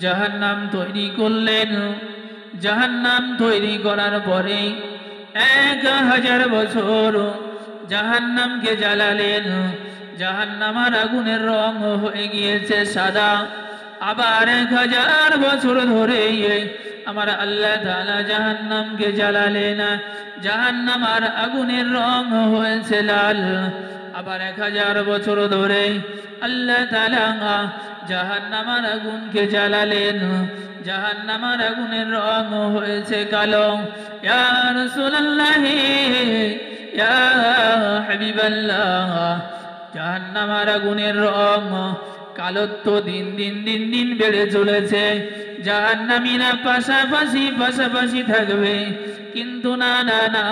জাহান্নাম তৈরি করলেন। জাহান্নাম তৈরি করার পরে 1000 বছর জাহান্নামকে জ্বালালেন। জাহান্নামের আগুনের রং হয়ে গিয়েছে সাদা। আবার 1000 বছর ধরে আমার আল্লাহ তাআলা জাহান্নামকে জ্বালালেন। জাহান্নামের আগুনের রং হয়েছে লাল। আবার 1000 বছর ধরে আল্লাহ তাআলা জাহান্নামের আগুনকে জ্বালালেন। জাহান্নামের আগুনের রং হয়েছে কালো। ইয়া রাসূলুল্লাহ, ইয়া হাবিবাল্লাহ, জাহান্নামের আগুনের রং কালত্ব দিন দিন দিন দিন বেড়ে চলেছে। জাহান্নামীরা পাশাপাশি থাকবে, কিন্তু না না না,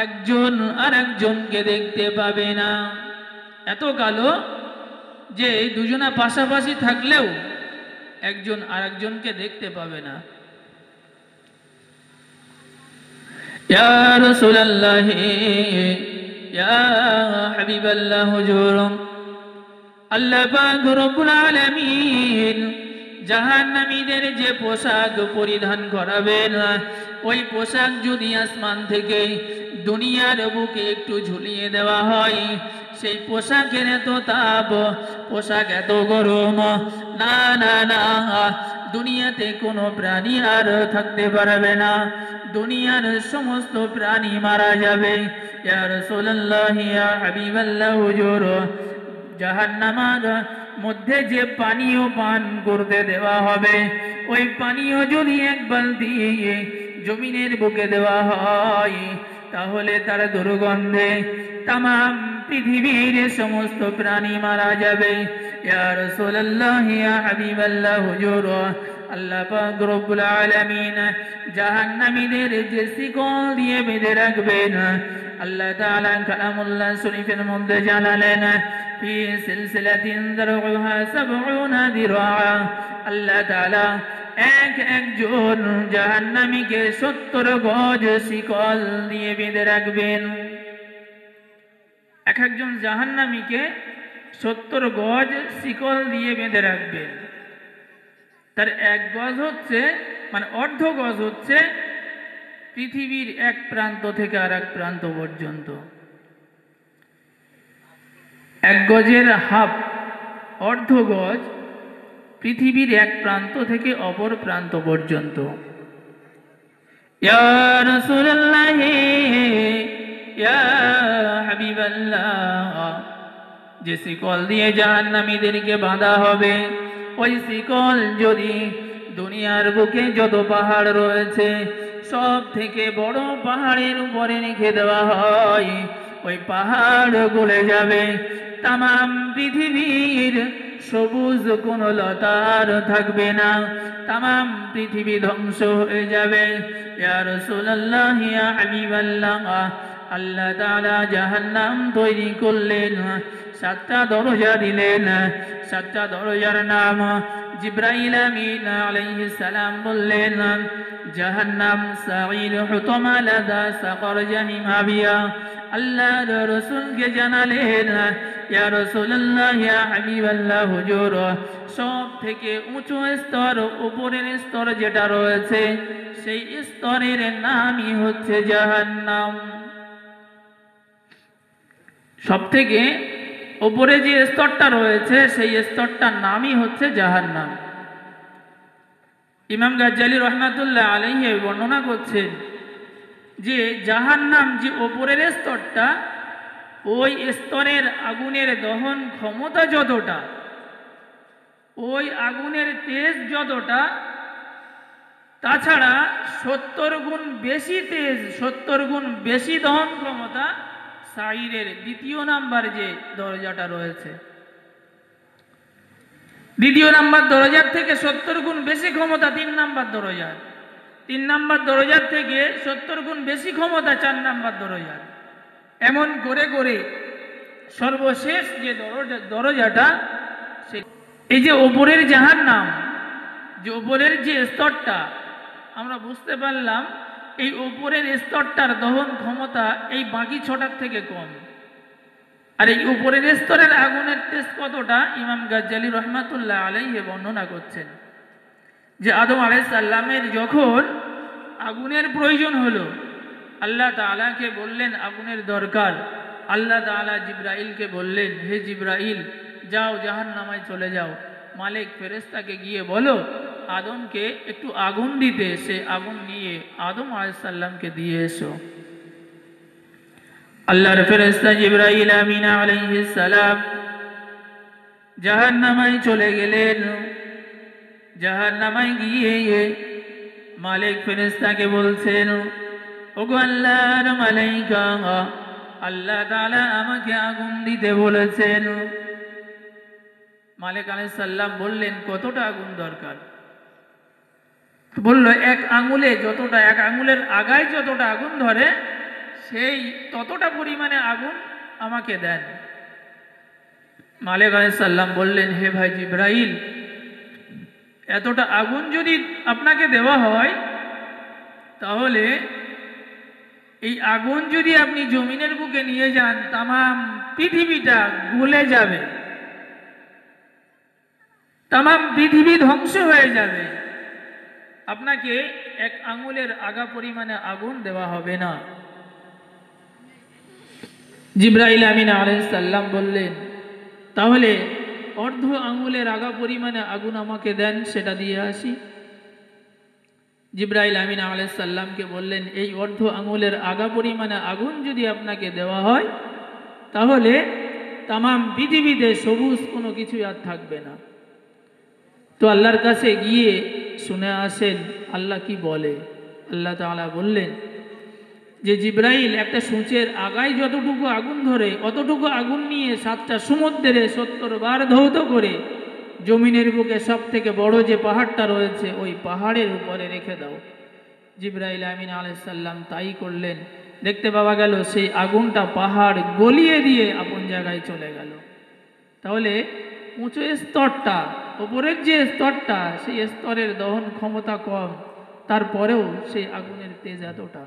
একজন আরেকজনকে দেখতে পাবে না। এত কালো যে দুজনা পাশাপাশি থাকলেও একজন আরেকজনকে দেখতে পাবে না। ইয়া রাসূলুল্লাহ, ইয়া হাবিবাল্লাহ, হুজুর, আল্লাহ পাক রব্বুল আলামিন জাহান্নামীদের যে পোশাক পরিধান করাবেন, ওই পোশাক যদি আসমান থেকে দুনিয়ার বুকে একটু ঝুলিয়ে দেওয়া হয়, সেই পোশাকের এত তাপ, পোশাক এত গরম, না না না, দুনিয়াতে কোনো প্রাণী আর থাকতে পারবে না। দুনিয়ার সমস্ত প্রাণী মারা যাবে। ইয়া রাসূলুল্লাহ, ইয়া হাবিবাল্লাহ, হুজুর, জাহান্নামের মধ্যে যে পানীয় পান করতে দেওয়া হবে, ওই পানীয় যদি এক বালতি জমিনের বুকে দেওয়া হয়, তাহলে তার দুর্গন্ধে তামাম পৃথিবীর সমস্ত প্রাণী মারা যাবে। ইয়া রাসূলুল্লাহ, ইয়া হাবিবাল্লাহ, হুজুর, আল্লাহ পাক রব্বুল আলামিন জাহান্নামীদের যে শিকল দিয়ে বেঁধে রাখবেন, আল্লাহ তাআলা কালামুল্লাহ শরীফের মধ্যে জানালেন, ফি সিলসিলাতিন দারউহা 70 দিরআ। আল্লাহ তাআলা একজন জাহান্নামীকে 70 গজ শিকল দিয়ে বেঁধে রাখবেন। একজন জাহান্নামীকে 70 গজ শিকল দিয়ে বেঁধে রাখবেন। তার 1 গজ হচ্ছে, মানে অর্ধ গজ হচ্ছে পৃথিবীর এক প্রান্ত থেকে আর এক প্রান্ত পর্যন্ত। 1 গজের হাফ, অর্ধ গজ, পৃথিবীর এক প্রান্ত থেকে অপর প্রান্ত পর্যন্ত। ইয়া রাসূলুল্লাহ, ইয়া হাবিবাল্লাহ, যে শিকল দিয়ে জাহান্নামীদেরকে বাঁধা হবে, ওই শিকল যদি দুনিয়ার বুকে যত পাহাড় রয়েছে সব থেকে বড় পাহাড়ের উপরে রেখে দেওয়া হয়, ওই পাহাড় গলে যাবে। তামাম পৃথিবীর সবুজ কোনো লতার থাকবে না, তামাম পৃথিবী ধ্বংস হয়ে যাবে। ইয়া রাসূলুল্লাহ, ইয়া হাবিবাল্লাহ, আল্লাহ তাআলা জাহান্নাম তৈরি করলেন, 7টা দরজা দিলেন। 7টা দরজার নাম জিবরাইল আমিন আলাইহিস সালাম বললেন, জাহান্নাম, সাঈর, হুতমা, লাযা, সাকর, জাহিম, হাবিয়া। আল্লাহর রাসূলকে জানালেন, ইয়া রাসূলুল্লাহ, ইয়া হাবিবাল্লাহ, হুজুর, সব থেকে উঁচু স্তর, উপরের স্তর যেটা রয়েছে, সেই স্তরের নামই হচ্ছে জাহান্নাম। সব থেকে উপরে যে স্তরটা রয়েছে, সেই স্তরটার নামই হচ্ছে জাহান্নাম। ইমাম গাজ্জালী রহমাতুল্লাহ আলাইহি বর্ণনা করছেন যে জাহান্নাম যে উপরের স্তরটা, ওই স্তরের আগুনের দহন ক্ষমতা যতটা, ওই আগুনের তেজ যতটা, তাছাড়া 70 গুণ বেশি তেজ, 70 গুণ বেশি দহন ক্ষমতা সাঈরের 2য় নাম্বার যে দরজাটা রয়েছে, 2য় নাম্বার দরজার থেকে 70 গুণ বেশি ক্ষমতা 3 নাম্বার দরজার, 3 নাম্বার দরজার থেকে 70 গুণ বেশি ক্ষমতা 4 নাম্বার দরজার। এমন করে করে সর্বশেষ যে দরজাটা, এই যে ওপরের জাহান্নাম, যে ওপরের যে স্তরটা, আমরা বুঝতে পারলাম এই ওপরের স্তরটার দহন ক্ষমতা এই বাকি 6টার থেকে কম। আর এই উপরের স্তরের আগুনের তেজ কতটা ইমাম গাজ্জালি রহমাতুল্লাহ আলাইহি বর্ণনা করছেন যে আদম আলাইহিস সালামের যখন আগুনের প্রয়োজন হলো, আল্লাহ তাআলাকে বললেন আগুনের দরকার। আল্লাহ তাআলা জিবরাইলকে বললেন, হে জিবরাইল, যাও জাহান্নামায় চলে যাও, মালিক ফেরেশতাকে গিয়ে বলো আদমকে একটু আগুন দিতে। সে আগুন নিয়ে আদম আলাইহিস সালামকে দিয়ে এসো। আল্লাহর ফেরেশতা জিবরাইল আমিন আলাইহিস সালাম জাহান্নামায় চলে গেলেন। জাহান্নামায় গিয়ে মালিক ফেরেশতাকে বলছেন, ওগো আল্লাহর মালাইকা, আল্লাহ তাআলা আমাকে আগুন দিতে বলেছেন। মালিক আলাইহিস সালাম বললেন, কতটা আগুন দরকার? বলল, এক আঙুলে যতটা, এক আঙুলের আগায় যতটা আগুন ধরে সেই ততটা পরিমাণে আগুন আমাকে দেন। মালিক আলাইহিস সালাম বললেন, হে ভাই জিবরাইল, এতটা আগুন যদি আপনাকে দেওয়া হয় তাহলে এই আগুন যদি আপনি জমিনের বুকে নিয়ে যান তামাম পৃথিবীটা গলে যাবে, তামাম পৃথিবী ধ্বংস হয়ে যাবে। আপনাকে এক আঙুলের আগা পরিমাণে আগুন দেওয়া হবে না। জিবরাইল আমিন আলাইহিস সালাম বললেন, তাহলে অর্ধ আঙুলের আগা পরিমাণে আগুন আমাকে দেন, সেটা দিয়ে আসি। জিবরাইল আমিন আলাইহিস সালামকে বললেন, এই অর্ধ আঙুলের আগা পরিমাণে আগুন যদি আপনাকে দেওয়া হয় তাহলে তামাম পৃথিবীতে সবুজ কোনো কিছু আর থাকবে না। তো আল্লাহর কাছে গিয়ে শুনে আসেন আল্লাহ কি বলে। আল্লাহ তাআলা বললেন যে জিবরাইল, একটা সূঁচের আগায় যতটুকু আগুন ধরে অতটুকু আগুন নিয়ে 7টা সমুদ্রে 70 বার ধৌত করে জমিনের বুকে সব থেকে বড় যে পাহাড়টা রয়েছে ওই পাহাড়ের উপরে রেখে দাও। জিবরাইল আমিন আলাইহিস সালাম তাই করলেন। দেখতে পাওয়া গেল সেই আগুনটা পাহাড় গলিয়ে দিয়ে আপন জায়গায় চলে গেল। তাহলে উঁচু স্তরটা, উপরের যে স্তরটা, সেই স্তরের দহন ক্ষমতা কম, তারপরেও সেই আগুনের তেজ এতটা।